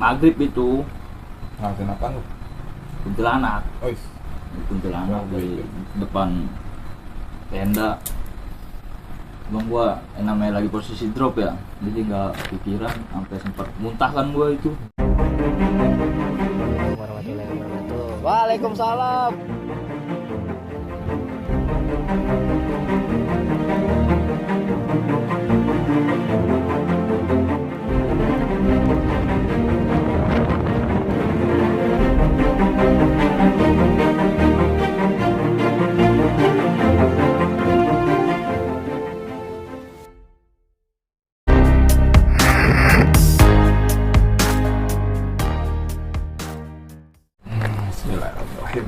maghrib itu Ngelakuin apa lu? kuntilanak. Oh, Di kuntilanak Oh, di iya. depan tenda. Emang gua namanya lagi posisi drop ya, jadi nggak pikiran sampai sempat muntah kan gua itu. Warahmatullahi wabarakatuh. Waalaikumsalam. Bismillahirrahmanirrahim.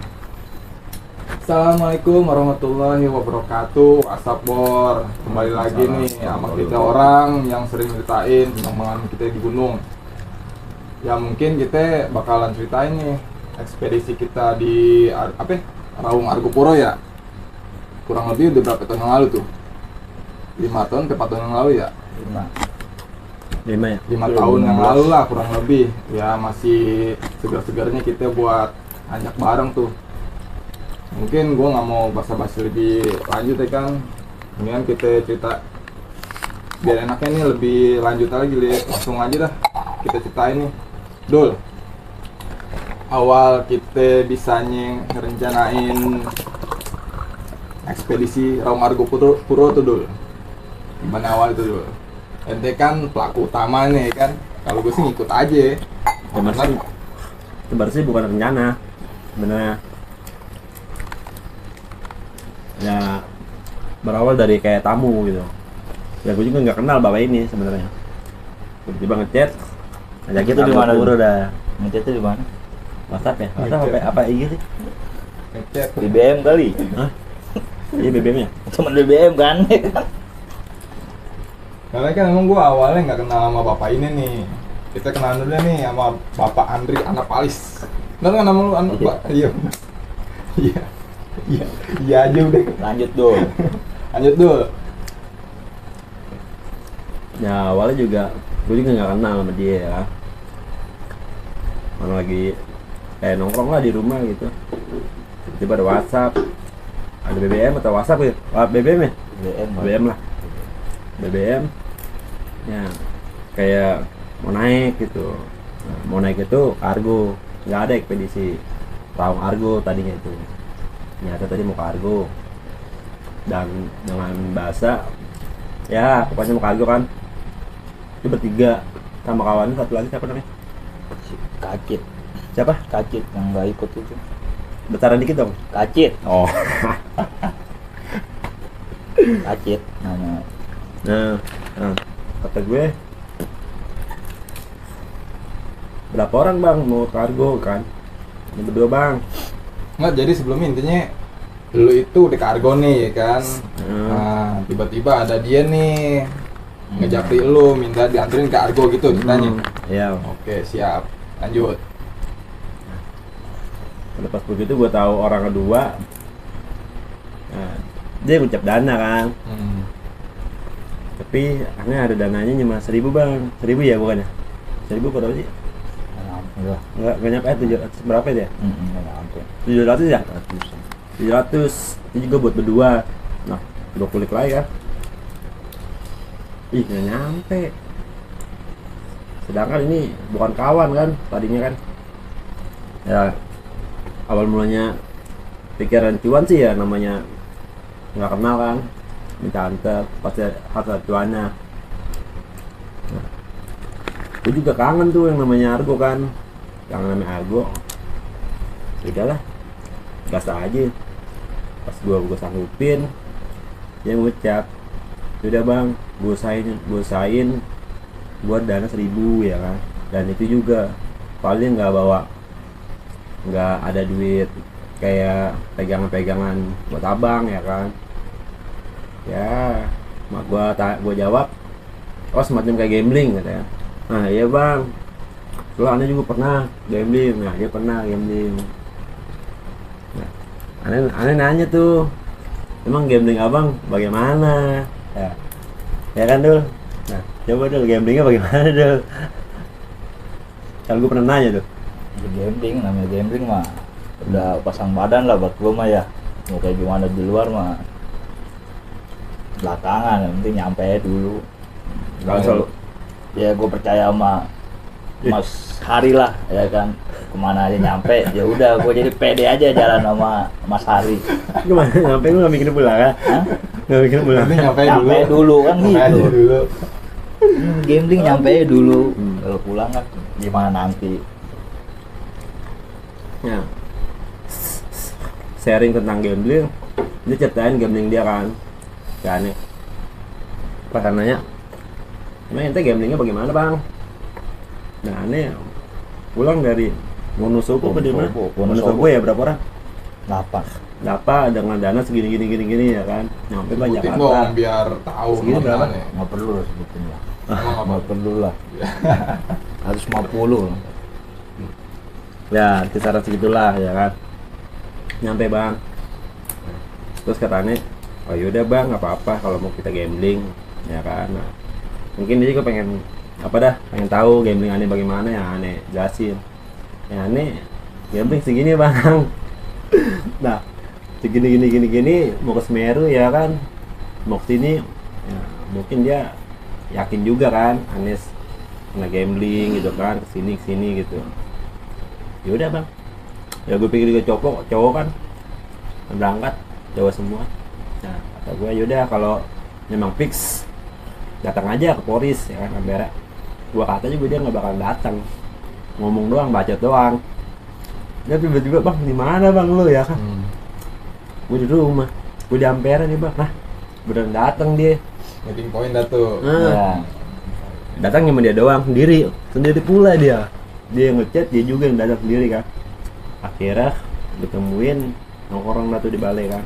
Assalamualaikum warahmatullahi wabarakatuh. Asapbor, kembali lagi nih sama kita orang yang sering ceritain tentang pengalaman kita di gunung. Ya mungkin kita bakalan ceritain nih ekspedisi kita di Raung Argopuro ya. Kurang lebih udah berapa tahun yang lalu tuh? 5 tahun ke 4 tahun yang lalu ya? 5 ya? 5 tahun yang lalu lah kurang lebih. Ya masih segar-segarnya kita buat ajak bareng tuh. Mungkin gue nggak mau basa-basi lebih lanjut ya kan. Mendingan kita cerita biar enaknya nih lebih lanjut lagi, langsung aja dah kita ceritain nih. Dul, awal kita bisa ngerencanain ekspedisi Raung Argopuro tuh Dul, gimana awal itu Dul? Ente kan pelaku utama nih kan, kalau gue sih ngikut aja. Sebenarnya bukan rencana sebenarnya. Ya berawal dari kayak tamu gitu. Ya gue juga nggak kenal bapak ini sebenarnya. Tiba-tiba ngechat, ajak kita Itu di mana, Argopuro dah. Nanti itu di mana? WhatsApp ya? WhatsApp apa IG sih? Ngechat. BBM kali. Hah? Iya BBM-nya. Cuman BBM kan. Karena kan emang gue awalnya nggak kenal sama bapak ini nih. Kita kenalan dulu nih sama Bapak Andri Anapalis. Bener kan nama lu Pak? Iya. Iya. Iya. Iya aja udah. Lanjut dulu. Lanjut dulu. Ya awalnya juga gue juga nggak kenal sama dia ya. Mana lagi kayak nongkrong lah di rumah gitu. Tiba ada WhatsApp, ada BBM atau WhatsApp ya? BBM ya? BBM. BBM lah. BBM. Ya kayak mau naik gitu. Nah, mau naik itu kargo, nggak ada ekspedisi Raung Argo tadinya itu. Nyata tadi mau kargo dan dengan bahasa ya pokoknya mau kargo kan. Itu bertiga sama kawannya, satu lagi siapa namanya? Kacit. Siapa? Kacit yang nggak ikut itu. Bentaran dikit dong. Kacit. Oh. Kacit namanya. Nah, kata gue berapa orang bang mau kargo kan? Ini berdua bang. Nggak, jadi sebelumnya intinya lu itu udah kargo nih ya kan. Nah, tiba-tiba ada dia nih ngejapri lu minta dianterin ke Argo gitu ceritanya. Iya. Oke, siap. Lanjut. Lepas begitu gue tahu orang kedua. Nah, dia ngucap dana kan. Tapi aneh ada dananya cuma 1.000 bang. 1.000 ya bukannya? 1.000 berapa sih? Enggak. Nggak nyampe 700 berapa dia? Enggak nyampe. 700 ya? 100. 700 itu juga buat berdua. Nah, 2 kulik lagi kan. Ih, nggak nyampe. Sedangkan ini bukan kawan kan tadinya kan. Ya awal mulanya pikiran cuan sih ya, namanya nggak kenal kan, minta antar pasti harus ada cuannya. Nah, gue juga kangen tuh yang namanya Argo kan, yang namanya Argo. Udahlah, gas aja. Pas gue sanggupin, dia ngucap, udah bang, gue usahain buat dana 1.000 ya kan. Dan itu juga paling nggak ada duit kayak pegangan-pegangan buat abang ya kan. Ya mak gua jawab, oh semacam kayak gambling katanya. Nah iya bang, lo aneh juga pernah gambling. Nah dia pernah gambling. Nah, aneh nanya tuh, emang gambling abang bagaimana ya kan Dul? Nah coba Dul, gamblingnya bagaimana Dul? Kalau gue pernah nanya tuh. Gambling, namanya gambling mah udah pasang badan lah buat gua mah ya. Mau kayak gimana di luar mah belakangan, yang penting nyampe dulu. Kalau selalu Ya gue percaya sama Mas Hari lah ya kan, kemana aja nyampe ya udah gue jadi pede aja jalan sama Mas Hari. gimana? Nyampe lu nggak mikirin pulang kan? Hah? Nggak mikirin pulang. Nanti nyampe Nyampe dulu. dulu kan Nyampe aja gitu. dulu. Gambling nyampe dulu. Kalau pulang kan gimana nanti. Ya. Sharing tentang gambling, dia ceritain gambling dia kan. Ya aneh. Pas nanya, emang ente gamblingnya bagaimana bang? Nah aneh, pulang dari Wonosobo ke mana? Wonosobo ya berapa orang? 8. Dapat dengan dana segini gini ya kan, nyampe bang Sebutin Jakarta. dong biar tahu Segini berapa? nih. Nggak perlu lah sebutin lah. Emang apa? Nggak perlu lah. 150. Ya kisaran segitulah ya kan. Nyampe bang, terus katanya, oh yaudah bang, nggak apa-apa kalau mau kita gambling, ya kan. Nah, mungkin dia juga pengen apa dah, pengen tahu gambling aneh bagaimana ya aneh jelasin. Ya aneh gambling segini bang. Nah, segini mau ke Semeru ya kan, mau ke sini, ya, mungkin dia yakin juga kan, Anes kena gambling gitu kan, kesini gitu. Ya udah bang, ya gue pikir juga cowok kan berangkat Jawa semua. Nah kata gue yaudah kalau memang fix datang aja ke Polres ya kan Canberra. Gue kata juga dia nggak bakal datang, ngomong doang, bacot doang. Dia tiba-tiba bang di mana bang lo ya kan? Gue di rumah, gue di Ampera nih bang. Nah beneran datang dia. Meeting point dah tuh. Ya. Datang sama dia doang, sendiri pula dia yang ngechat, dia juga yang datang sendiri kan. Akhirnya ditemuin nongkrong dah tuh di balai kan.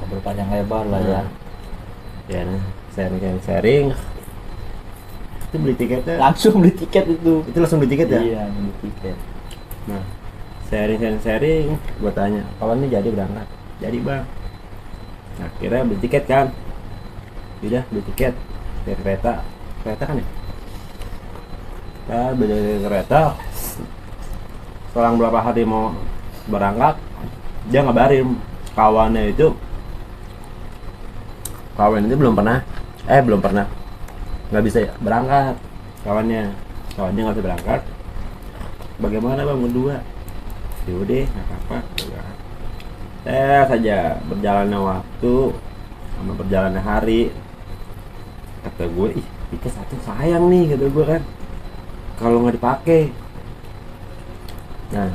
Ngobrol panjang lebar lah ya. Ya nah, sharing itu beli tiketnya Langsung beli tiket itu. langsung beli tiket ya. Iya, beli tiket. Nah sharing gue tanya kawan ini jadi berangkat, jadi bang. Nah, akhirnya beli tiket kan, udah beli tiket dari kereta kan ya. Kita beli kereta, selang berapa hari mau berangkat dia ngabarin kawannya itu, kawan itu belum pernah nggak bisa berangkat. Kawannya nggak bisa berangkat. Bagaimana bang berdua? Yaudah nggak apa-apa. Saja berjalannya waktu sama berjalannya hari, kata gue, ih tiket satu sayang nih, kata gue kan, kalau nggak dipakai. Nah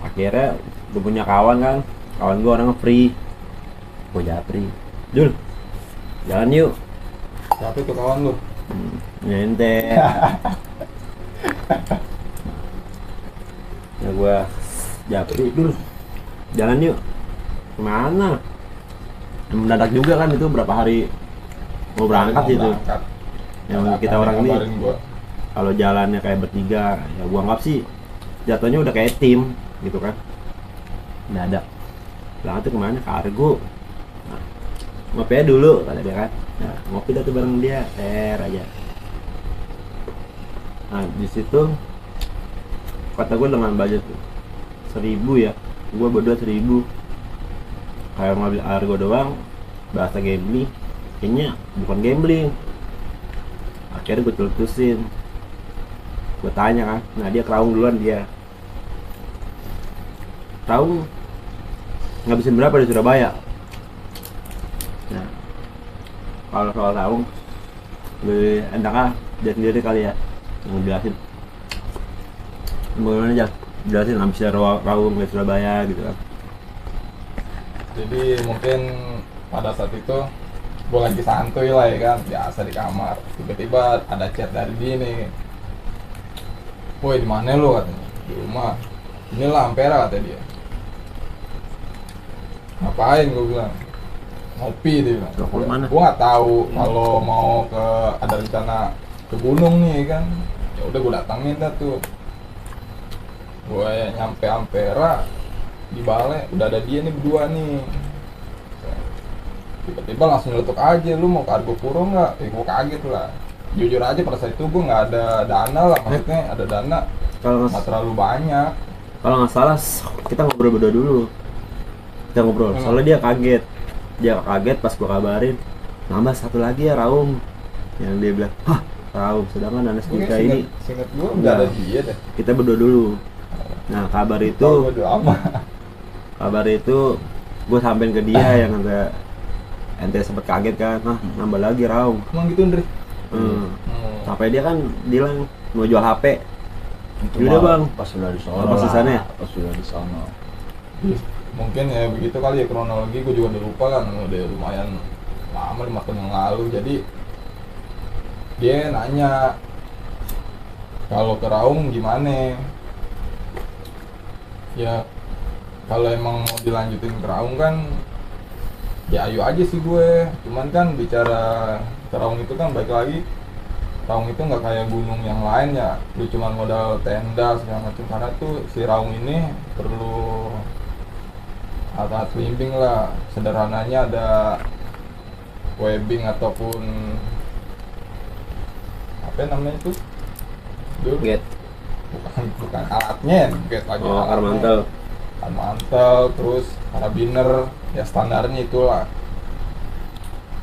akhirnya gue punya kawan gue orangnya free, gue japri, Jul jalan yuk. Siapa itu kawan lu? Ente. Ya gue japri, Jul jalan yuk. Kemana? Mendadak juga kan, itu berapa hari mau berangkat itu. Berangkat. Yang Ada kita apa orang ini ngabarin gua. kalau jalannya kayak bertiga, ya gua anggap sih jatuhnya udah kayak tim gitu kan. Mendadak berangkat tuh kemana? Kargo. Nah, ngopi aja dulu kata dia kan. Nah, ngopi dah tuh bareng dia, aja. Nah di situ kata gue dengan budget 1.000 ya, gue berdua 1.000, kayak ngambil argo doang, bahasa gambling kayaknya bukan gambling. Akhirnya gue teletusin, gue tanya kan, nah dia Raung duluan. Dia Raung ngabisin berapa di Surabaya. Nah kalau soal Raung lebih enak dia sendiri kali ya yang ngejelasin. Bagaimana aja jelasin habisnya Raung di Surabaya gitu kan. Jadi mungkin pada saat itu gue lagi santuy lah ya kan, biasa di kamar. Tiba-tiba ada chat dari dia nih. Woi di mana lu katanya? Di rumah. Inilah Ampera kata dia. Ngapain gue bilang? Ngopi dia bilang. Loh, kemana? Gue nggak tahu kalau mau ke ada rencana ke gunung nih kan. Ya udah gue datangin dah tuh. Gue nyampe Ampera di balai udah ada dia nih berdua nih. Tiba-tiba langsung nyeletuk aja, lu mau ke Argopuro nggak? Gue kaget lah. jujur aja pada saat itu gue nggak ada dana lah, maksudnya ada dana Kalau nggak terlalu banyak. nggak salah kita ngobrol berdua dulu. Kita ngobrol. Soalnya dia kaget. Dia kaget pas gua kabarin. Nambah satu lagi ya Raum. Yang dia bilang, "Hah, Raum, sedangkan Anas Mungkin kita ini singkat gue nggak ada dia deh. kita berdua dulu." Nah, kabar itu Gue udah aman. gue sampein ke dia yang agak ente sempet kaget kan. Nah, nambah lagi Raum. Emang gitu Ndri? Sampai dia kan bilang mau jual HP. Itu Yaudah, mah Bang. pas sudah di sana. Pas di sana ya? Pas sudah di sana. Mungkin ya begitu kali ya kronologi, gue juga udah lupa kan, udah lumayan lama 5 tahun yang lalu. Jadi dia nanya kalau ke Raung gimana ya, kalau emang mau dilanjutin ke Raung kan ya ayo aja sih gue, cuman kan bicara ke Raung itu kan baik lagi, Raung itu nggak kayak gunung yang lain ya, lu cuma modal tenda segala macam, karena tuh si Raung ini perlu alat climbing lah, sederhananya ada webbing ataupun apa namanya itu dulu, Get. bukan alatnya, get lagi Oh, alatnya. mantel. Mantel, terus karabiner, ya standarnya itulah.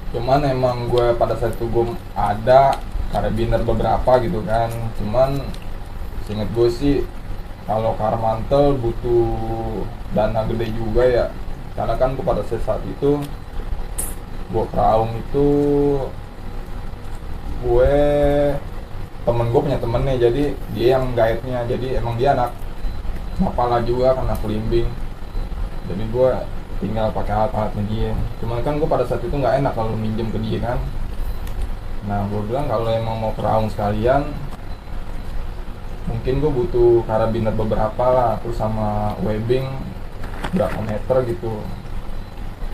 Cuman emang gue pada saat itu gue ada karabiner beberapa gitu kan, cuman seinget gue sih kalau mantel butuh dana gede juga ya, karena kan gue pada saat itu gue ke Raung itu gue temen gue punya temennya, jadi dia yang guide-nya, jadi emang dia anak Mapala juga karena climbing, jadi gue tinggal pakai alat-alatnya dia. Cuman kan gue pada saat itu nggak enak kalau minjem ke dia kan. Nah gue bilang kalau emang mau ke Raung sekalian, mungkin gue butuh karabiner beberapa lah, terus sama webbing berapa meter gitu.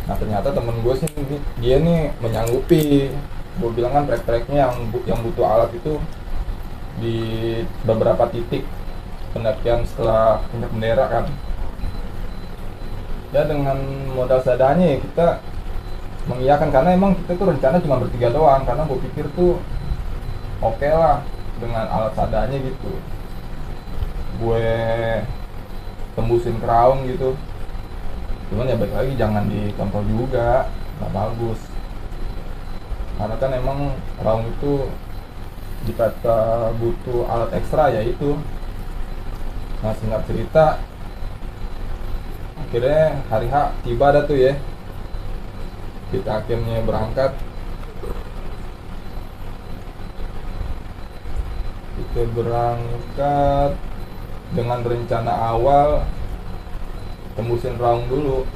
Nah ternyata temen gue sih dia nih menyanggupi. Gue bilang kan trek-treknya yang butuh alat itu di beberapa titik pendakian setelah puncak bendera kan. Ya dengan modal seadanya ya kita mengiyakan, karena emang kita tuh rencana cuma bertiga doang, karena gue pikir tuh oke lah dengan alat seadanya gitu. Gue tembusin ke Raung gitu. Cuman ya baik lagi jangan dikontrol juga, nggak bagus. Karena kan emang Raung itu dikata butuh alat ekstra ya itu. Nah singkat cerita, akhirnya hari H tiba dah tuh ya. Kita akhirnya berangkat. Kita berangkat dengan rencana awal tembusin Raung dulu.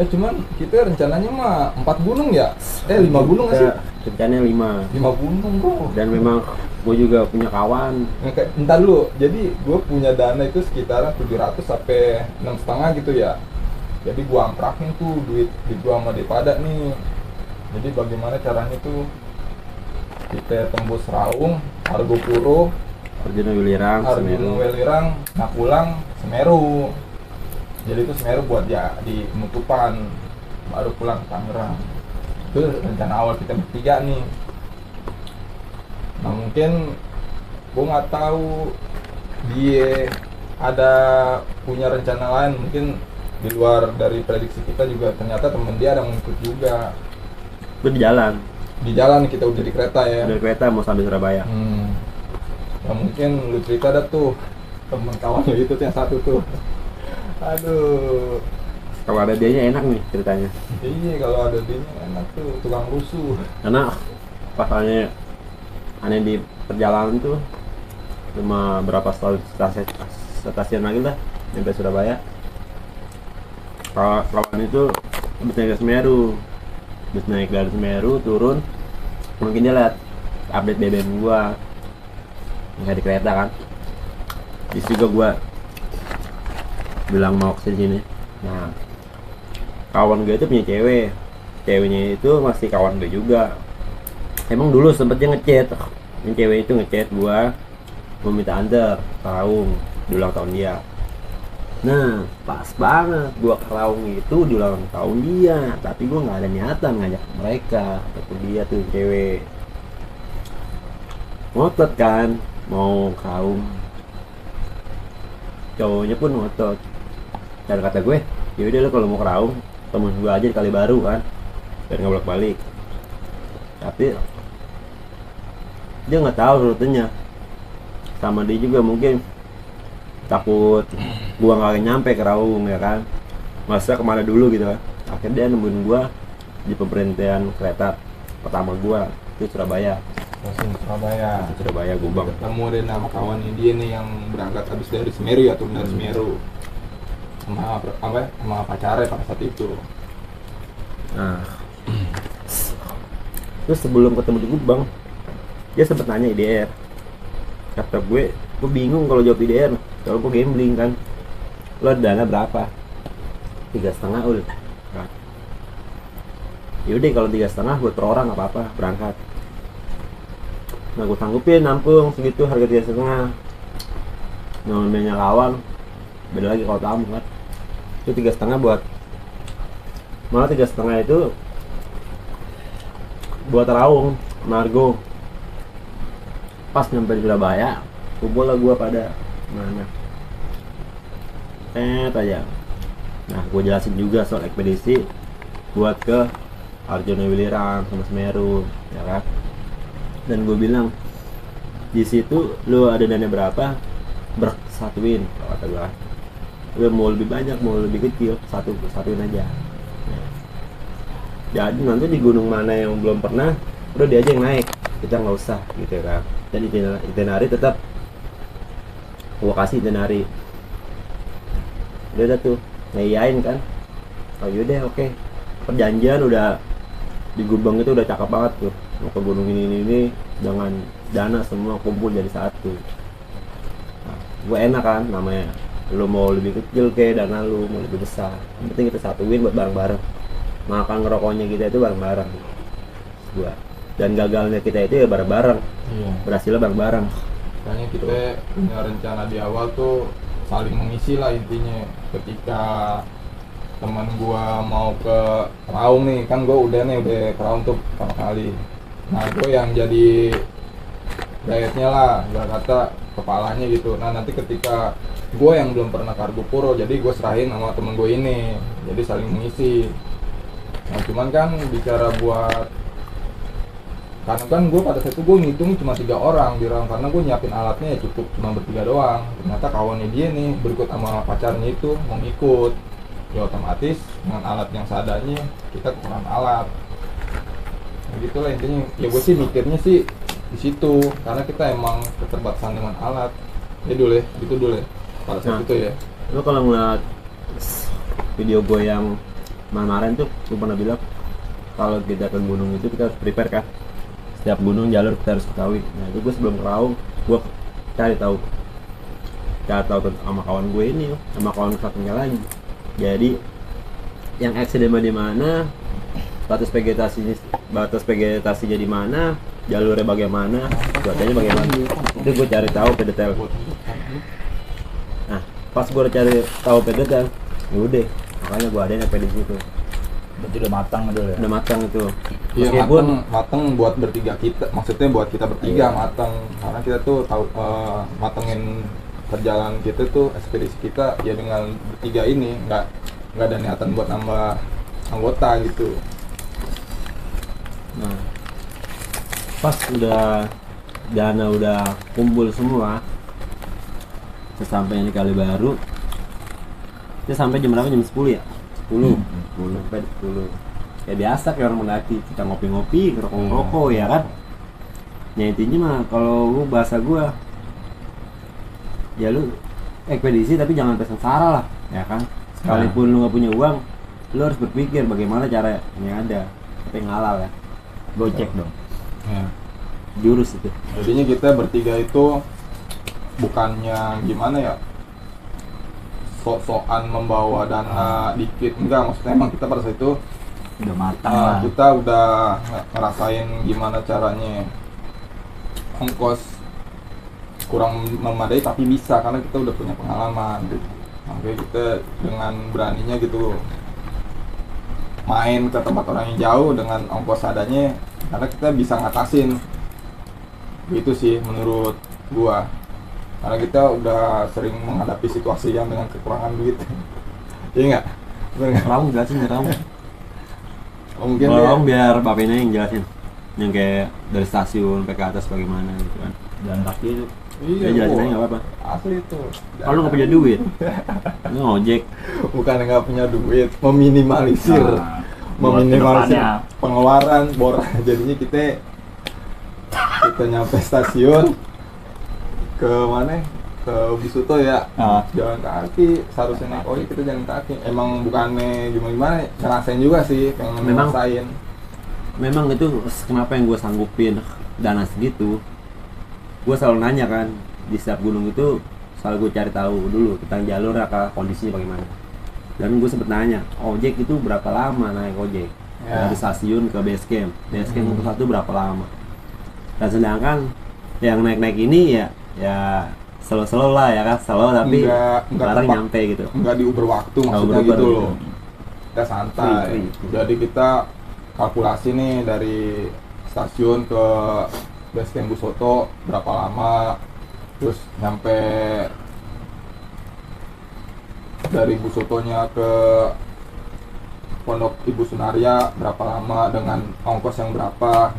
Cuman kita rencananya mah 4 gunung ya? 5 gunung nggak sih? Rencananya 5. 5 gunung bro. Dan memang gue juga punya kawan. Entar dulu, jadi gue punya dana itu sekitaran 700 sampai 6,5 gitu ya. Jadi gue amprakin tuh duit gue sama Depada nih. Jadi bagaimana caranya tuh kita tembus Raung, Argopuro, Arjuna Welirang, Semeru. Welirang, Nakulang, Semeru. Jadi itu Semeru buat ya di penutupan, baru pulang ke Tangerang. Itu rencana awal kita bertiga nih. Nah mungkin gue nggak tahu dia ada punya rencana lain, mungkin di luar dari prediksi kita juga. Ternyata temen dia ada ngikut juga. Itu di jalan. Di jalan kita udah di kereta ya. Dari kereta mau sampai Surabaya. Ya mungkin lu cerita dah tuh temen kawan lu itu tuh yang satu tuh. Aduh. Kalau ada dianya enak nih ceritanya. Iya kalau ada dia enak tuh, tukang rusuh. Karena pasalnya aneh di perjalanan tuh cuma berapa stasiun lagi lah sampai Surabaya. Kawan itu habis naik ke Semeru, habis naik dari Semeru turun, mungkin dia lihat update BBM gua nggak di kereta kan. Di situ gua bilang mau ke sini. Nah, kawan gue itu punya ceweknya itu masih kawan gue juga. Emang dulu sempetnya ngechat, yang cewek itu ngechat gua mau minta antar Raung di ulang tahun dia. Nah pas banget gua ke Raung itu di ulang tahun dia, tapi gua nggak ada niatan ngajak mereka ataupun dia tuh cewek. ngotot kan mau kaum, cowoknya pun ngotot. Dan kata gue, ya udah lo kalau mau keraung temen gue aja di kali baru kan, biar nggak bolak balik. Tapi dia nggak tahu rutenya, sama dia juga mungkin takut gua nggak nyampe ke Raung ya kan, masa kemana dulu gitu kan. Akhirnya dia nemuin gua di pemberhentian kereta pertama gua itu Surabaya. Langsung Surabaya. Surabaya Gubang. Ketemu deh nama kawannya dia nih yang berangkat habis dari Semeru ya, turun dari Semeru sama apa ya, sama pacarnya pada saat itu. Nah, terus sebelum ketemu di Gubang dia sempet nanya IDR. Kata gue bingung kalau jawab IDR, kalau gue gambling kan. Lo dana berapa? 3,5 ul. Nah, yaudah kalau 3,5 buat per orang nggak apa-apa, berangkat. Nah gue tanggupin nampung segitu harga 3,5. Namanya lawan beda lagi kalau tamu kan, itu 3,5 buat, malah 3,5 itu buat Raung Margo. Pas nyampe di Surabaya kumpul lah gue pada mana aja. Nah gue jelasin juga soal ekspedisi buat ke Arjuna Wilirang sama Semeru ya kan. Dan gue bilang di situ lu ada dana berapa bersatuin kalau kata gue. Lu mau lebih banyak mau lebih kecil satuin aja. Nah, jadi nanti di gunung mana yang belum pernah udah dia aja yang naik, kita nggak usah gitu kan. Dan itinerary tetap gua kasih itinerary. Udah tuh ngayain kan. Oh yaudah oke. Perjanjian udah di Gubang itu udah cakep banget tuh. Mau ke gunung ini dengan dana semua kumpul jadi satu. Nah, gue enak kan namanya. Lu mau lebih kecil ke dana lu mau lebih besar. Yang penting kita satuin buat bareng-bareng. Makan ngerokoknya kita itu bareng-bareng. Gua. Dan gagalnya kita itu ya bareng-bareng. Iya. Berhasilnya bareng-bareng. Makanya kita punya rencana di awal tuh saling mengisi lah intinya. Ketika teman gua mau ke Raung nih, kan gua udah ke Raung tuh pertama kali. Nah gua yang jadi dietnya lah, gak kata kepalanya gitu. Nah nanti ketika gue yang belum pernah ke Argopuro, jadi gue serahin sama temen gue ini, jadi saling mengisi. Nah cuman kan bicara buat, karena kan gue pada saat itu gue ngitung cuma 3 orang di Raung, karena gue nyiapin alatnya ya cukup cuma bertiga doang. Ternyata kawannya dia nih berikut sama pacarnya itu mau ikut, ya otomatis dengan alat yang seadanya kita kekurangan alat. Nah gitulah intinya. Ya gue sih mikirnya sih di situ, karena kita emang keterbatasan dengan alat. Ya dulu ya, gitu dulu ya. Pada saat itu ya. Lo kalau ngeliat video gue yang kemarin tuh, gue pernah bilang kalau kita ke gunung itu kita harus prepare kan. Setiap gunung jalur kita harus ketahui. Nah itu gue sebelum ke Raung, gue cari tahu sama kawan gue ini, sama kawan satunya lagi. Jadi yang accident di mana, batas vegetasinya di mana, jalurnya bagaimana, cuacanya bagaimana. Itu gue cari tahu ke detail. Nah, pas gue cari tahu ke detail, yaudah, makanya gue ada ekspedisi itu. Berarti udah matang dulu ya. Udah matang itu. Iya, Meskipun mateng buat bertiga kita, maksudnya buat kita bertiga mateng, karena kita tuh tahu matengin perjalanan kita tuh, ekspedisi kita ya dengan bertiga ini, nggak ada niatan buat nambah anggota gitu. nah, pas udah dana udah kumpul semua, sesampainya di Kali Baru, kita sampai jam berapa? Jam 10 ya? 10 sampai 10. Ya biasa kayak orang mendaki, kita ngopi-ngopi, ngerokok-ngerokok ya kan. Ya intinya mah kalau lu bahasa gua, ya lu ekspedisi tapi jangan pesan sara lah, ya kan. Sekalipun lu nggak punya uang, lu harus berpikir bagaimana cara yang ada, tapi yang halal ya. Gocek dong, Ya. jurus itu. Jadinya kita bertiga itu bukannya gimana ya, sok-sokan membawa dana dikit, enggak, maksudnya emang kita pada saat itu Udah matang lah. kita udah ngerasain gimana caranya ongkos kurang memadai tapi bisa, karena kita udah punya pengalaman gitu. Makanya kita dengan beraninya gitu main ke tempat orang yang jauh dengan ongkos adanya, karena kita bisa ngatasin Gitu sih menurut gua. Karena kita udah sering menghadapi situasi yang dengan kekurangan duit. Iya nggak? Bener nggak? Raung jelasin Raung. Mungkin Raung biar Pak Pena yang jelasin. Yang kayak dari stasiun sampai ke atas bagaimana gitu kan. Jalan kaki itu. Ya iya, jelasin gua. aja nggak apa-apa. Asli itu. Kalau nggak punya duit, lu ngojek. Bukan nggak punya duit, meminimalisir, Nah, meminimalisir buat pengeluaran bor. Jadinya kita nyampe stasiun ke mana? Ke Bisuto ya. Ah. Jalan kaki, seharusnya naik ojek kita jalan kaki. Emang bukannya gimana, ngerasain juga sih, pengen Memang. ngerasain. Memang itu kenapa yang gue sanggupin dana segitu. Gue selalu nanya kan di setiap gunung itu, selalu gue cari tahu dulu tentang jalur kondisinya bagaimana. Dan gue sempet nanya, ojek itu berapa lama naik ojek Ya. dari stasiun ke base camp untuk satu berapa lama. Dan sedangkan yang naik ini ya slow lah ya kan, slow tapi Enggak barang tepat. nyampe gitu. Nggak diuber waktu maksudnya Nggak gitu uber-uber loh. Kita santai. Free. Jadi kita kalkulasi nih dari stasiun ke base camp Busoto berapa lama, terus nyampe dari Busotonya ke Pondok Ibu Sunaria berapa lama dengan ongkos yang berapa.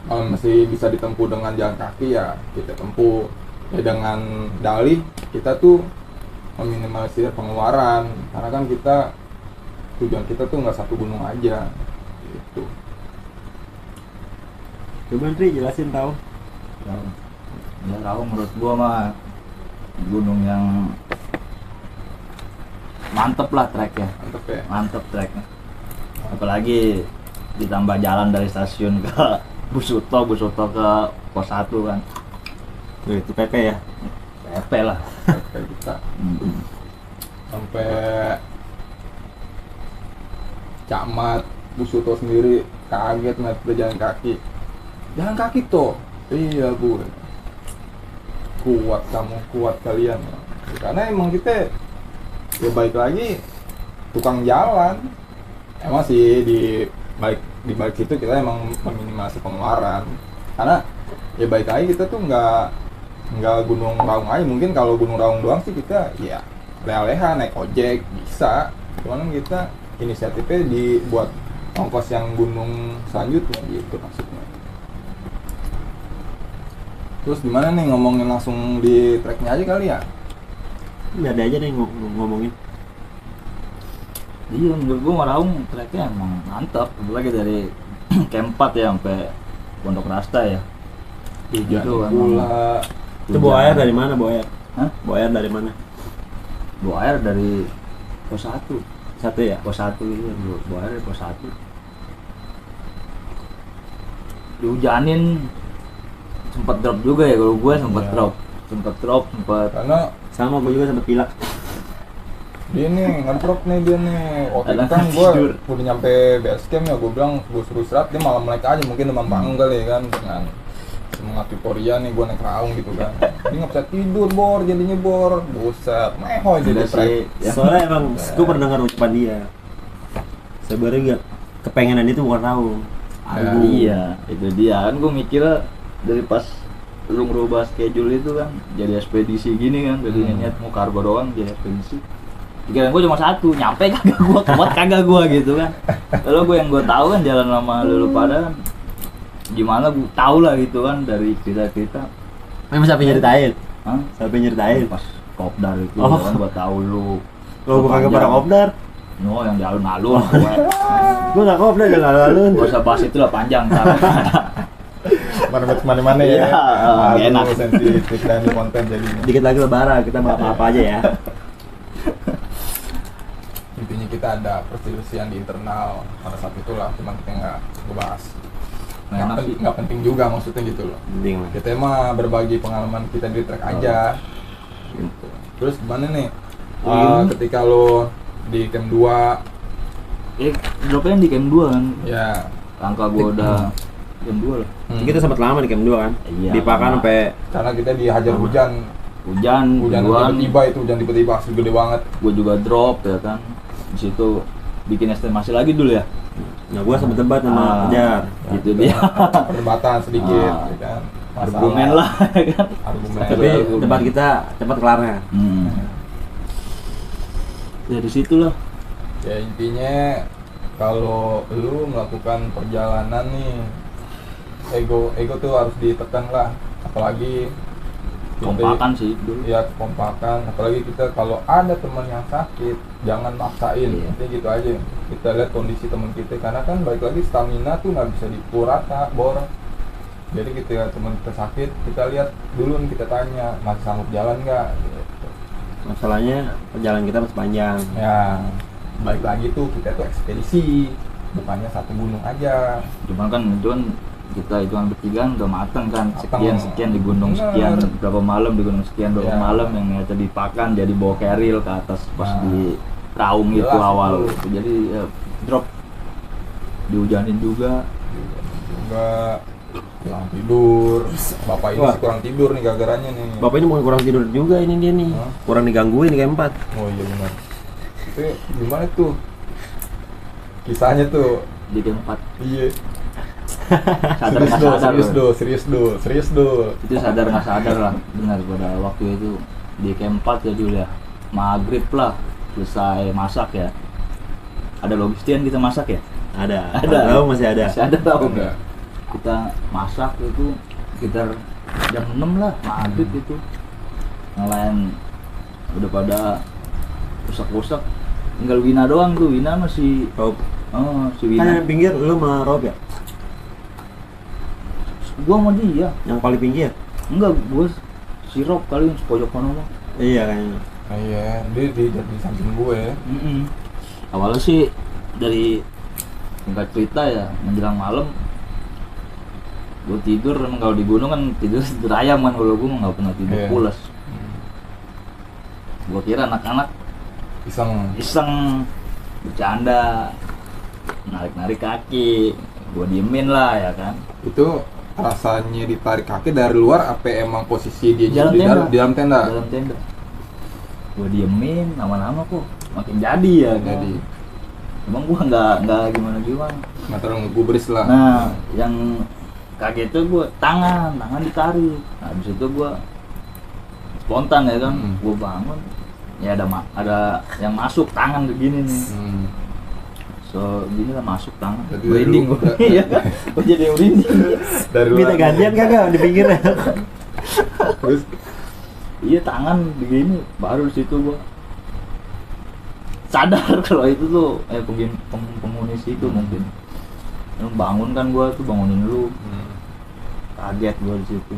Kalau masih bisa ditempuh dengan jalan kaki ya kita tempuh. Ya dengan dalih kita tuh meminimalisir pengeluaran karena kan tujuan kita tuh nggak satu gunung aja gitu. Coba Tri jelasin tahu. Ya tahu menurut gua mah gunung yang mantep lah treknya, Mantep ya. mantep treknya. Apalagi ditambah jalan dari stasiun ke Busuto ke pos 1 kan, Tuh, itu PP ya. PP lah. Kayak kita Hmm. sampai Camat Busuto sendiri kaget ngeliat kita jalan kaki. Jalan kaki tuh. Iya bu. Kuat kamu, kuat kalian. Karena emang kita ya baik lagi tukang jalan. Emang sih di balik situ kita emang meminimalisir pengeluaran. Karena ya baik lagi kita tuh nggak Gunung Raung aja. Mungkin kalau Gunung Raung doang sih kita ya leha-leha naik ojek bisa. Cuman kita inisiatifnya dibuat ongkos yang gunung selanjutnya gitu maksudnya. Terus gimana nih ngomongin langsung di treknya aja kali ya? Nggak ada aja deh ngomongin. Iya menurut gua Maraung treknya emang mantap, apalagi dari Camp 4 ya sampai Pondok Rasta ya. Hujan Itu emang pula. Itu bawa air dari mana bawa air? Hah? Bawa air dari mana? Bawa air dari pos 1. Satu ya? Pos 1 iya, bawa air dari pos 1. Dihujanin sempat drop juga ya, kalau gue sempat Iya. drop sempat Karena Sama gue juga sempet pilak. dia nih ngedrop nih dia nih. Waktu itu Ada kan gue tidur. udah nyampe base camp ya, gue bilang gue suruh istirahat, dia malah melek aja mungkin demam panggung kali ya kan, dengan semangat euforia nih gue naik raung gitu kan. Dia nggak bisa tidur bor, jadinya bor, buset, mehoy jadi Enggak trek. sih ya. Soalnya emang gue pernah dengar ucapan dia. Sebenarnya gak kepengenan itu bukan raung. Ya. Iya, itu dia kan gue mikirnya dari pas lu ngerubah schedule itu kan jadi ekspedisi gini kan, jadi niat mau kargo doang jadi ekspedisi. Pikiran gue cuma satu, nyampe kagak gua, kuat kagak gua gitu kan. Kalau gue yang gue tahu kan jalan sama lu pada kan gimana gue tahu lah gitu kan dari cerita-cerita. Memang siapa yang nyeritain? Hah? Siapa yang nyeritain? Pas kopdar itu Oh. kan gue tahu lu. Kalau gue kagak pernah kopdar, No, yang di alun-alun gue. gue gak kopdar jalan alun. Gak usah bahas itu lah panjang ntar. Mana-mana ya. Iya, Aduh, enak. sensitif dan di konten jadinya. Dikit lagi lebaran, kita bahas apa aja ya. Intinya kita ada perselisihan di internal pada saat itulah, cuman kita nggak ngebahas. Nah, enak sih. Nggak penting juga maksudnya gitu loh. Penting lah. Kita mah berbagi pengalaman kita di trek aja. Gitu. Terus gimana nih? Ketika lo di camp 2 Dropnya di camp 2 kan. ya Langkah gue udah camp 2 lah. Kita sempat lama di camp 2 kan? Iya. Di Pakan sampai karena kita dihajar hujan Hujan tiba-tiba itu hujan tiba-tiba asli gede banget. gue juga drop ya kan. Di situ bikin estimasi lagi dulu ya. nah gue sempat debat sama Jar. Itu dia. Perdebatan sedikit Ah. ya kan. argumen lah kan. Argumen. Tapi debat kita cepat kelarnya. Ya di situ lah. Ya intinya kalau lu melakukan perjalanan nih, ego tuh harus ditekan lah, apalagi Kompakan sih dulu. ya kompakan, apalagi kita kalau ada teman yang sakit jangan maksain. Iya. Intinya gitu aja, kita lihat kondisi teman kita, karena kan balik lagi stamina tuh nggak bisa dipukul rata bor. Jadi ketika teman kita sakit, kita lihat dulu nih, kita tanya masih sanggup jalan nggak gitu. Masalahnya perjalanan kita masih panjang. Ya balik lagi tuh, kita tuh ekspedisi, bukannya satu gunung aja. Cuman kita itu kan bertiga udah mateng kan, Mateng. sekian di gunung Bener. sekian, berapa malam di gunung sekian, berapa Ya. malam yang ternyata dipakan jadi bawa keril ke atas pas Nah. di Raung itu Jelas awal itu. itu. Jadi ya, drop, dihujanin juga. Juga kurang tidur, bapak ini Wah. sih kurang tidur nih gara-garanya nih. Bapak ini bukan kurang tidur juga, ini dia nih. Hah? Kurang digangguin di camp 4. Oh iya benar. Itu gimana tuh kisahnya tuh? Di tempat Iya. sadar nggak sadar loh. Serius do. Itu sadar nggak sadar lah, benar pada waktu itu di camp 4 ya dulu ya, maghrib lah selesai masak ya. Ada logistian kita masak ya, Ada. Ada. Tahu masih ada. masih ada tau Ada. nggak? Kita masak itu sekitar jam 6 lah maghrib itu, yang lain udah pada rusak-rusak, tinggal Wina doang tuh. Wina masih Rob. si Kan Wina, yang pinggir lu sama Rob ya? gua mau dia Yang paling pinggir? enggak, gua si Rob kali yang sepojok mana mah. Iya kayaknya. Nah, iya, dia di samping gue. Awalnya sih dari singkat cerita ya, menjelang malam gue tidur. Emang kalau di gunung kan tidur ayam kan, kalau gue nggak pernah tidur Iya. pulas. Gue kira anak-anak Iseng. iseng bercanda, narik-narik kaki, gue diemin lah ya kan. Itu rasanya ditarik kaki dari luar apa emang posisi dia Dalam di tenda. di dalam tenda? Dalam tenda gue diemin, lama-lama kok makin jadi ya kan. Jadi Emang gue nggak gimana. nggak terlalu ngegubris lah. Nah, yang kaget itu gue tangan ditarik. Nah, habis itu gue spontan ya kan, gue bangun, ya ada yang masuk tangan begini nih. Hmm. So gini lah, masuk tangan. Jadi Merinding dulu- gue. Iya kan? Gue jadi merinding. Dari Minta gantian kagak di pinggirnya? Terus Iya, tangan begini, baru di situ gue sadar kalau itu tuh penghuni situ mungkin. Yang bangun kan gue tuh, bangunin lu. Kaget gue di situ.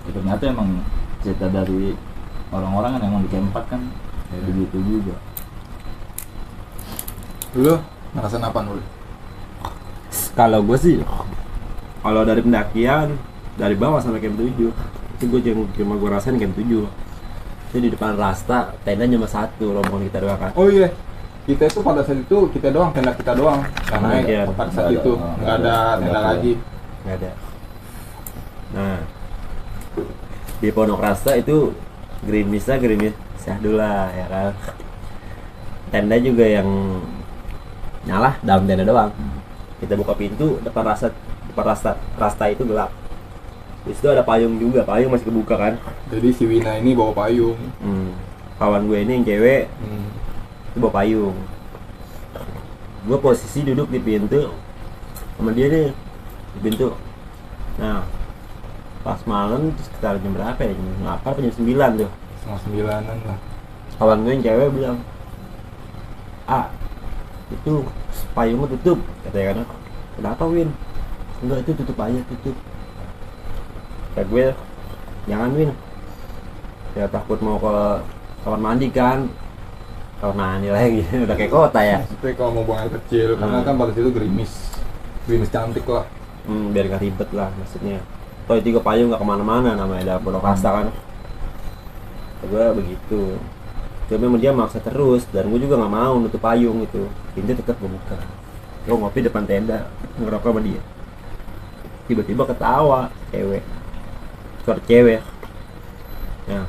Ya, ternyata emang cerita dari orang-orang kan, emang di camp 4 kan begitu juga. lu ngerasain apa dulu? Kalau gue sih, kalau dari pendakian dari bawah sampai camp 7 itu gue cuma gue rasain camp 7 itu di depan Rasta, tendanya cuma satu, rombongan kita doang kan. Oh iya, kita itu pada saat itu kita doang, tenda kita doang. Karena Iya. pada saat Nggak itu ada. nggak ada tenda Nggak ada. lagi. Nggak ada. Nah, di Pondok Rasta itu gerimis syahdu lah ya kan. Tenda juga yang nyala dalam tenda doang. Kita buka pintu, depan Rasta itu gelap. Di situ ada payung juga, payung masih kebuka kan. Jadi si Wina ini bawa payung. Kawan gue ini yang cewek Hmm. itu bawa payung. Gue posisi duduk di pintu sama dia nih di pintu. Nah, pas malam sekitar jam berapa ya? Jam 8 atau jam 9 tuh. Setengah 9-an lah. Kawan gue yang cewek bilang, itu payungnya tutup, katanya kan. Kenapa Win? Enggak, itu tutup aja, tutup. Kata gue, jangan Win, ya takut mau ke kamar mandi kan. Kamar mandi lagi, udah kayak kota ya. Tapi kalau mau buang air kecil, karena kan pada situ gerimis cantik lah. Biar gak ribet lah maksudnya. Toh itu payung gak kemana-mana, namanya dalam Pondok Rasta kan. Kata gue begitu. Tapi dia maksa terus, dan gue juga nggak mau nutup payung itu. Pintu tetap gue buka. Gue ngopi depan tenda, ngerokok sama dia. Tiba-tiba ketawa, cewek. Suara cewek. Nah,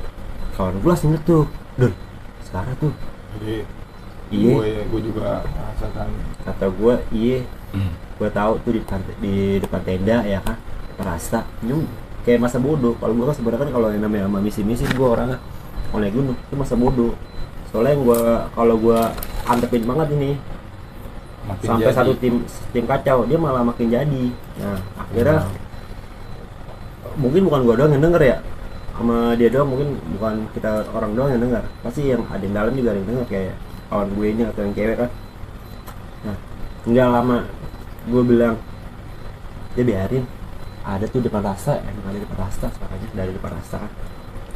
kawan gue langsung tuh, Dul, sekarang tuh. Jadi Iya. gue juga merasakan. Kata gue, iya. Gue tahu tuh di depan tenda ya kan. rasa nyum kayak masa bodoh. Kalau gue kan sebenarnya kan kalau yang namanya sama misi gue orangnya kalau naik gunung itu masa bodoh. Soalnya yang gue kalau gue antepin banget ini Makin sampai jadi. satu tim kacau dia malah makin jadi. Nah akhirnya mungkin bukan gue doang yang denger ya, sama dia doang, mungkin bukan kita orang doang yang denger, pasti yang ada yang dalam juga ada yang denger kayak kawan gue ini atau yang cewek kan. Nah nggak lama gue bilang dia biarin ada tuh depan rasa, emang ada depan rasa suaranya dari depan rasa kan,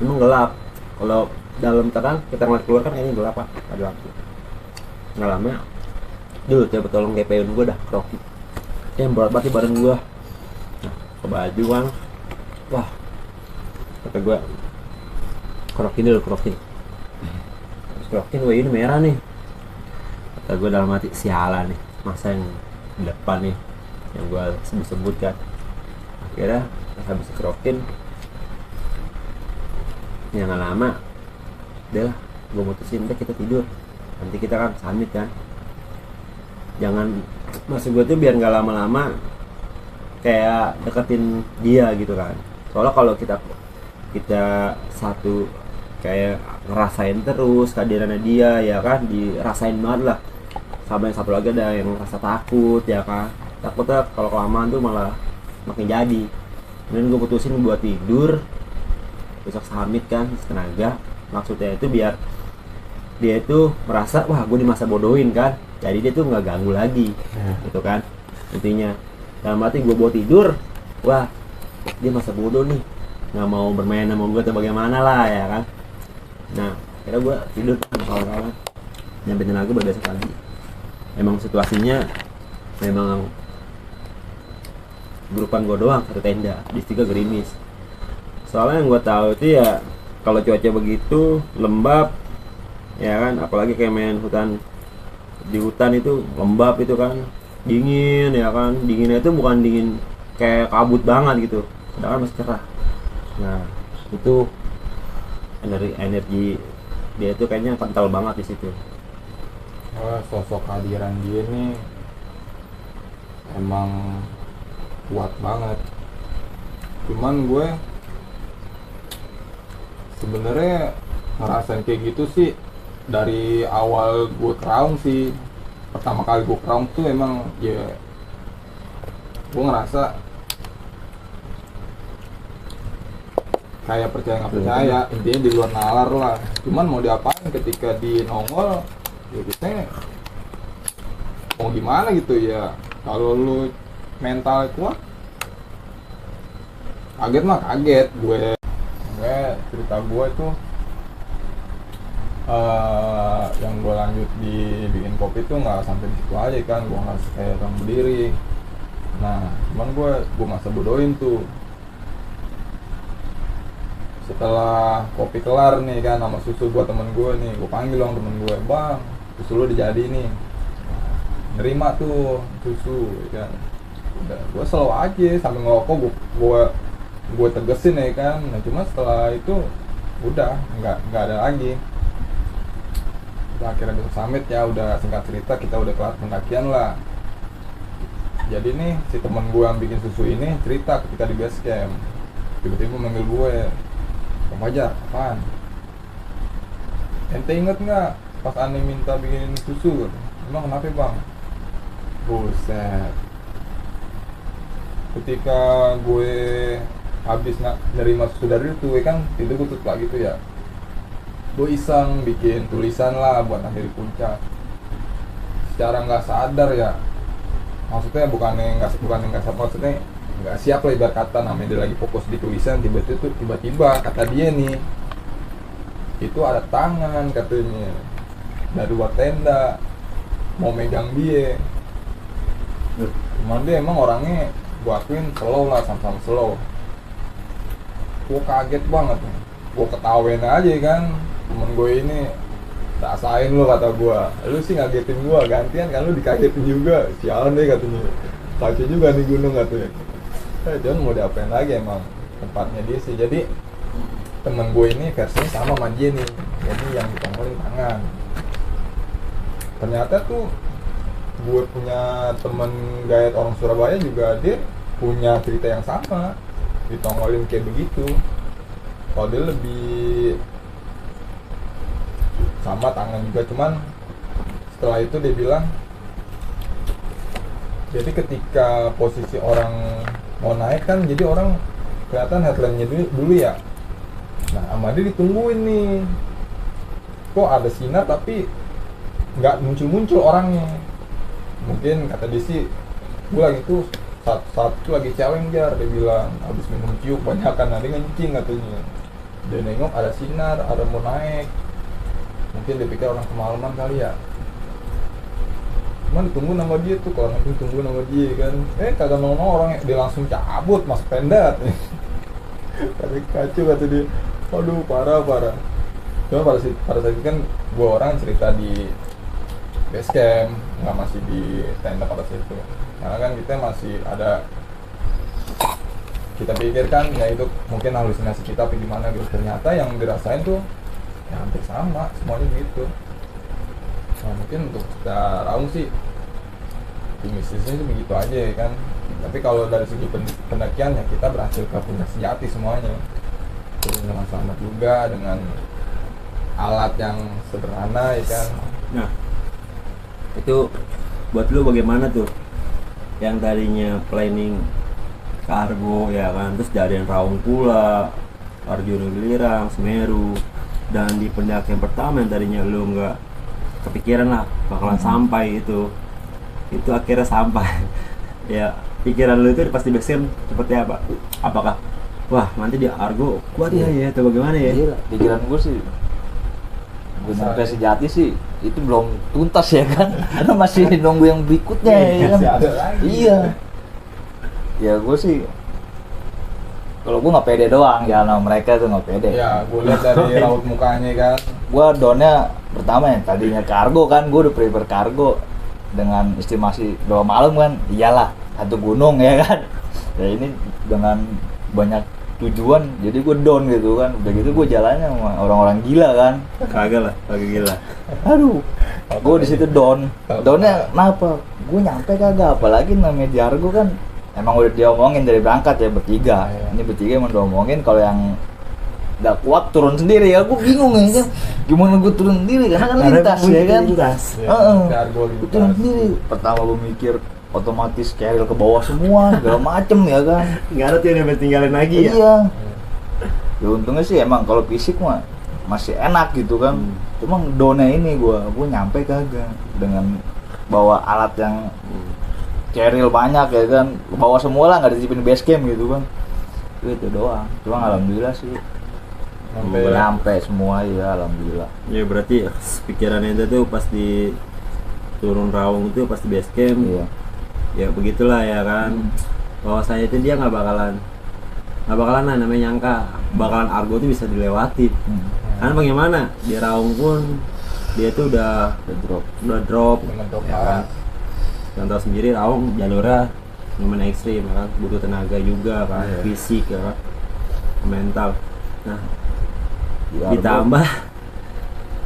emang gelap. Kalau dalam terang kita ngeliat keluar kan kayaknya gelap kan, ada lampu. Nggak lama dulu coba tolong GPU gue dah kroki yang berat banget di badan gue. Nah ke baju kan, wah kata gue krokin dulu, krokin wah ini merah nih, kata gue dalam hati sialan nih masa yang di depan nih yang gue sebut kan. Akhirnya habis krokin yang gak lama udah lah gue mutusin deh kita tidur, nanti kita kan summit kan, jangan maksud gue tuh biar nggak lama-lama kayak deketin dia gitu kan. Soalnya kalau kita satu kayak ngerasain terus kehadirannya dia ya kan, dirasain banget lah. Sama yang satu lagi ada yang rasa takut ya kan, takutnya kalau kelamaan tuh malah makin jadi. Kemudian gue putusin buat tidur besok summit kan tenaga, maksudnya itu biar dia itu merasa wah gue di masa bodohin kan, jadi dia tuh nggak ganggu lagi gitu kan intinya. Dalam hati gue bawa tidur, wah dia masa bodoh nih nggak mau bermain sama gue atau bagaimana lah ya kan. Nah kira gue tidur sama kawan-kawan nyampe tenaga besok pagi. Emang situasinya memang grupan gue doang satu tenda di 3 gerimis. Soalnya yang gue tahu itu ya kalau cuaca begitu lembab ya kan, apalagi kayak main hutan, di hutan itu lembab itu kan dingin ya kan, dinginnya itu bukan dingin kayak kabut banget gitu, sedangkan masih cerah. Nah itu energi dia itu kayaknya kental banget di situ. Sosok kehadiran dia nih emang kuat banget. Cuman gue sebenarnya ngerasain kayak gitu sih dari awal gue kraung sih. Pertama kali gue kraung tuh emang ya gue ngerasa kayak percaya nggak percaya, intinya di luar nalar lah. Cuman mau diapain ketika di nongol ya kita mau gimana gitu ya. Kalau lu mental kuat, kaget mah kaget. Gue cerita gue itu yang gue lanjut di bikin kopi itu nggak sampai di situ aja kan, gue nggak kayak orang berdiri. Nah cuman gue masa bodohin tuh. Setelah kopi kelar nih kan sama susu gue temen gue nih, gue panggil dong temen gue, bang susu lu udah jadi nih. Nerima tuh susu ya kan. Udah gue slow aja sambil ngerokok, gue tegesin ya kan. Nah cuma setelah itu udah nggak ada lagi. Udah akhirnya besok summit ya, udah singkat cerita kita udah kelar pendakian lah. Jadi nih si temen gue yang bikin susu ini cerita ketika di base camp, tiba-tiba manggil gue, Bang Fajar, apaan? Ente inget nggak pas Ani minta bikinin susu? Emang kenapa bang? Buset. Ketika gue habis nerima susu dari itu kan, itu gue tutup lagi tuh ya. Gue iseng bikin tulisan lah buat akhiri puncak. Secara nggak sadar ya, maksudnya bukan yang nggak sadar, maksudnya nggak siap lah ibarat kata, namanya dia lagi fokus di tulisan, tiba-tiba kata dia nih, itu ada tangan katanya dari luar tenda mau megang dia. Cuman dia emang orangnya gue akuin slow lah, sama-sama slow. Gue kaget banget nih, gue ketawain aja kan, temen gue ini rasain lo kata gue, lu sih ngagetin gue, gantian kan lu dikagetin juga, sialan deh katanya, kacau juga nih gunung katanya. Jangan mau diapain lagi, emang tempatnya dia sih. Jadi temen gue ini versinya sama sama dia nih, jadi yang ditongolin tangan. Ternyata tuh gue punya temen guide orang Surabaya juga, dia punya cerita yang sama ditongolin kayak begitu. Kalau dia lebih sama tangan juga, cuman setelah itu dia bilang jadi ketika posisi orang mau naik kan, jadi orang kelihatan headline-nya dulu ya. Nah sama dia ditungguin nih, kok ada sinar tapi nggak muncul orangnya. Mungkin kata dia sih, gue lagi tuh saat itu lagi challenger, dia bilang habis minum ciuk banyakan, ada ngencing katanya. Dia nengok ada sinar, ada mau naik, mungkin dia pikir orang kemalaman kali ya. Cuman ditunggu nama dia tuh, kalau nanti tunggu nama dia kan, kagak nongol orang, dia langsung cabut mas pendat. Kata kacau kata dia, aduh parah. Cuma pada saat itu kan gue orang cerita di base camp, nggak masih di tenda pada saat itu. Karena kan kita masih ada, kita pikirkan ya itu mungkin halusinasi kita apa gimana gitu. Ternyata yang dirasain tuh ya hampir sama semuanya gitu. Nah mungkin untuk kita raung sih mistisnya sih begitu aja ya kan. Tapi kalau dari segi pendakian ya kita berhasil ke puncak sejati semuanya. Terus dengan selamat juga, dengan alat yang sederhana ya kan. Nah, itu buat lu bagaimana tuh? Yang tadinya planning kargo ya kan, terus dari Raung pula, Arjuna Gelirang, Semeru, dan di pendakian pertama yang tadinya lu nggak kepikiran lah bakalan sampai itu akhirnya sampai. Ya pikiran lu itu pasti basic seperti apa? Apakah wah nanti di Argo kuat ya atau bagaimana ya? Iya, pikiran gue sih gue sampai sejati sih itu belum tuntas ya kan, karena masih nunggu yang berikutnya ya kan. Masih ada lagi. Iya ya, gue sih kalau gue nggak pede doang ya sama mereka tuh nggak pede Ya gue lihat dari raut mukanya kan. gue downnya pertama yang tadinya kargo kan, gue udah prefer kargo dengan estimasi 2 malam kan, iyalah satu gunung ya kan. Ya ini dengan banyak tujuan jadi gue down gitu kan, udah gitu gue jalannya sama orang-orang gila kan. Kagak gila. Aduh, gue di situ downnya kenapa? Gue nyampe kagak, apalagi namanya di Argo kan emang udah diomongin dari berangkat ya bertiga. Ini bertiga emang diomongin kalau yang nggak kuat turun sendiri ya. Gue bingung ya, gimana gue turun sendiri karena kan lintas ya kan. Gue turun sendiri. Pertama gue mikir otomatis keril ke bawah semua, segala macem ya kan. Nggak ada tuh yang tinggalin lagi ya. Iya. Ya untungnya sih emang kalau fisik mah masih enak gitu kan. Cuma downnya ini gue nyampe kagak dengan bawa alat yang keril banyak ya kan, bawa semua lah, nggak dititipin base camp gitu kan. Itu doang. Cuma alhamdulillah sih nyampe semua ya, alhamdulillah. Ya berarti pikirannya itu tuh pas di turun Raung itu pas di base camp. Iya. Ya begitulah ya kan. Bahwa saya itu dia nggak bakalan lah namanya nyangka bakalan Argo itu bisa dilewati. Karena bagaimana di Raung pun dia tuh udah drop ya kan. Dan tahu sendiri Raung jalurnya lumayan ekstrim ya kan, butuh tenaga juga kan, fisik ya kan, mental. Nah ditambah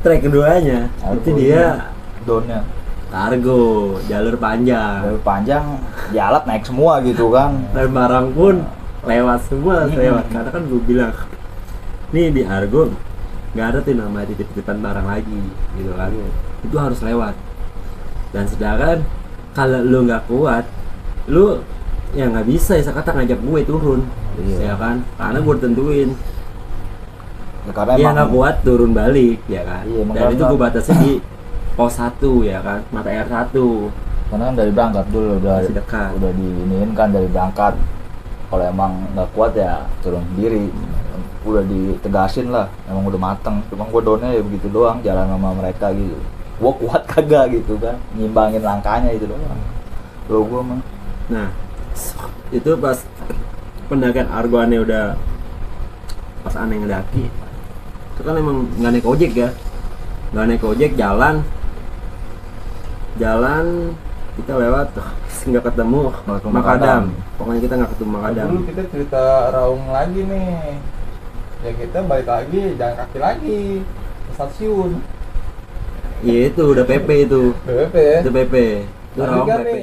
trek keduanya itu dia downnya Argo, jalur panjang ya alat naik semua gitu kan, dan barang pun lewat semua karena kan gue bilang nih di Argo nggak ada tuh namanya titip-titipan barang lagi gitu kan, itu harus lewat. Dan sedangkan kalau lu nggak kuat, lu ya nggak bisa ya kata ngajak gue turun ya kan, karena gue tentuin ya, karena dia nggak kuat turun balik ya kan. Dan itu gue batasi di pos 1 ya kan, mata R1 karena kan dari berangkat dulu udah dekat, udah diiniin kan dari berangkat kalau emang nggak kuat ya turun sendiri, udah ditegasin lah, emang udah mateng. Cuma gue downnya ya begitu doang, jalan sama mereka gitu. Gue kuat kagak gitu kan, nyimbangin langkahnya itu doang. Lo gue mah. Nah itu pas pendakian Argo aneh udah pas aneh ngedaki, itu kan emang nggak naik ojek ya, nggak naik ojek, jalan kita lewat nggak ketemu Makadam. Pokoknya kita nggak ketemu Makadam. Dulu kita cerita Raung lagi nih, ya kita balik lagi jalan kaki lagi ke stasiun. Iya itu udah PP itu. BP ya. Itu PP. Itu Tapi Raung kan PP. nih,